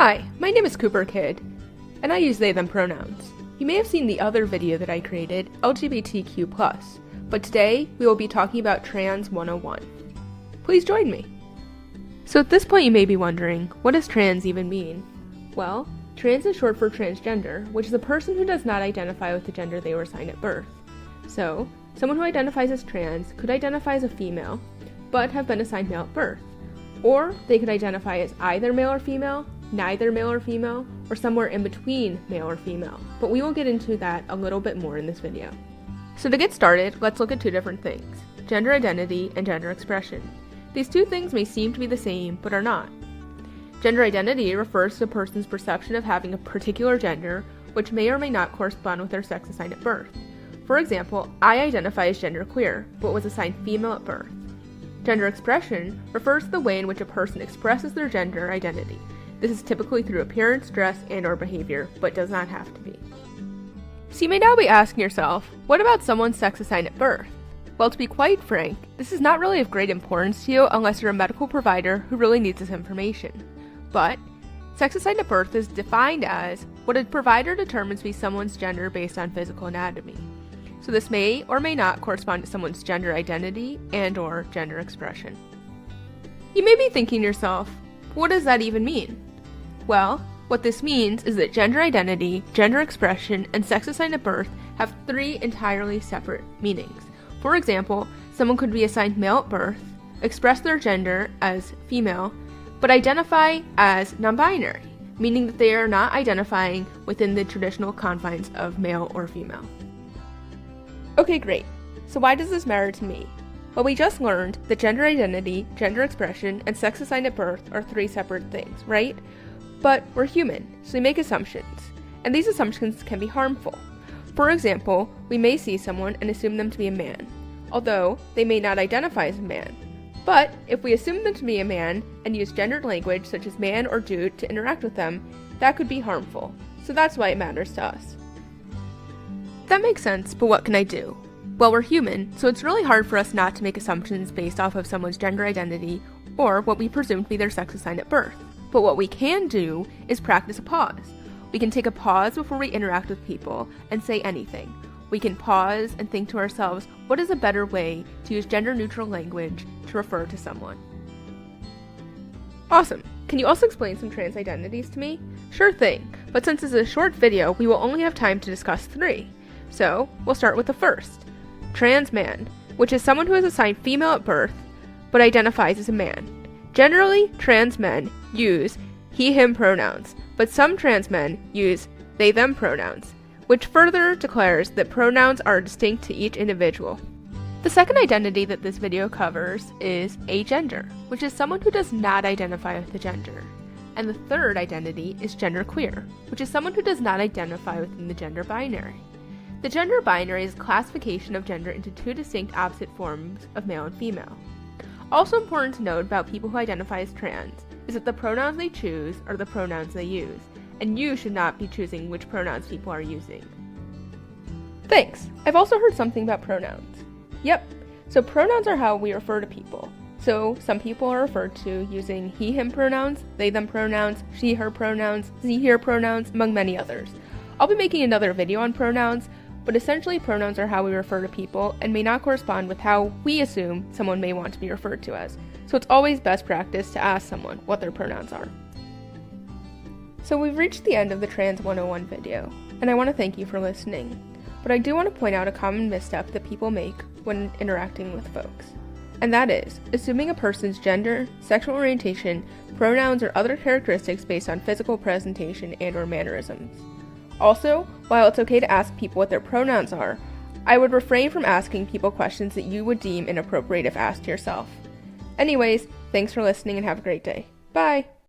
Hi, my name is Cooper Kid, and I use they them pronouns. You may have seen the other video that I created, LGBTQ+, but today we will be talking about Trans 101. Please join me. So at this point you may be wondering, what does trans even mean? Well, trans is short for transgender, which is a person who does not identify with the gender they were assigned at birth. So, someone who identifies as trans could identify as a female, but have been assigned male at birth. Or they could identify as either male or female, neither male or female, or somewhere in between male or female. But we will get into that a little bit more in this video. So to get started, let's look at two different things: gender identity and gender expression. These two things may seem to be the same, but are not. Gender identity refers to a person's perception of having a particular gender, which may or may not correspond with their sex assigned at birth. For example, I identify as genderqueer, but was assigned female at birth. Gender expression refers to the way in which a person expresses their gender identity. This is typically through appearance, dress, and/or behavior, but does not have to be. So you may now be asking yourself, what about someone's sex assigned at birth? Well, to be quite frank, this is not really of great importance to you unless you're a medical provider who really needs this information. But sex assigned at birth is defined as what a provider determines to be someone's gender based on physical anatomy. So this may or may not correspond to someone's gender identity and/or gender expression. You may be thinking to yourself, what does that even mean? Well, what this means is that gender identity, gender expression, and sex assigned at birth have three entirely separate meanings. For example, someone could be assigned male at birth, express their gender as female, but identify as non-binary, meaning that they are not identifying within the traditional confines of male or female. Okay, great. So why does this matter to me? Well, we just learned that gender identity, gender expression, and sex assigned at birth are three separate things, right? But we're human, so we make assumptions, and these assumptions can be harmful. For example, we may see someone and assume them to be a man, although they may not identify as a man. But if we assume them to be a man and use gendered language such as man or dude to interact with them, that could be harmful. So that's why it matters to us. That makes sense, but what can I do? Well, we're human, so it's really hard for us not to make assumptions based off of someone's gender identity or what we presume to be their sex assigned at birth. But what we can do is practice a pause. We can take a pause before we interact with people and say anything. We can pause and think to ourselves, what is a better way to use gender-neutral language to refer to someone? Awesome! Can you also explain some trans identities to me? Sure thing, but since this is a short video, we will only have time to discuss three. So, we'll start with the first. Trans man, which is someone who is assigned female at birth, but identifies as a man. Generally, trans men use he/him pronouns, but some trans men use they/them pronouns, which further declares that pronouns are distinct to each individual. The second identity that this video covers is agender, which is someone who does not identify with the gender. And the third identity is genderqueer, which is someone who does not identify within the gender binary. The gender binary is a classification of gender into two distinct opposite forms of male and female. Also important to note about people who identify as trans is that the pronouns they choose are the pronouns they use, and you should not be choosing which pronouns people are using. Thanks! I've also heard something about pronouns. Yep, so pronouns are how we refer to people. So some people are referred to using he/him pronouns, they/them pronouns, she/her pronouns, ze/her pronouns, among many others. I'll be making another video on pronouns, but essentially pronouns are how we refer to people and may not correspond with how we assume someone may want to be referred to as. So it's always best practice to ask someone what their pronouns are. So we've reached the end of the Trans 101 video, and I want to thank you for listening. But I do want to point out a common misstep that people make when interacting with folks. And that is, assuming a person's gender, sexual orientation, pronouns, or other characteristics based on physical presentation and/or mannerisms. Also, while it's okay to ask people what their pronouns are, I would refrain from asking people questions that you would deem inappropriate if asked yourself. Anyways, thanks for listening and have a great day. Bye!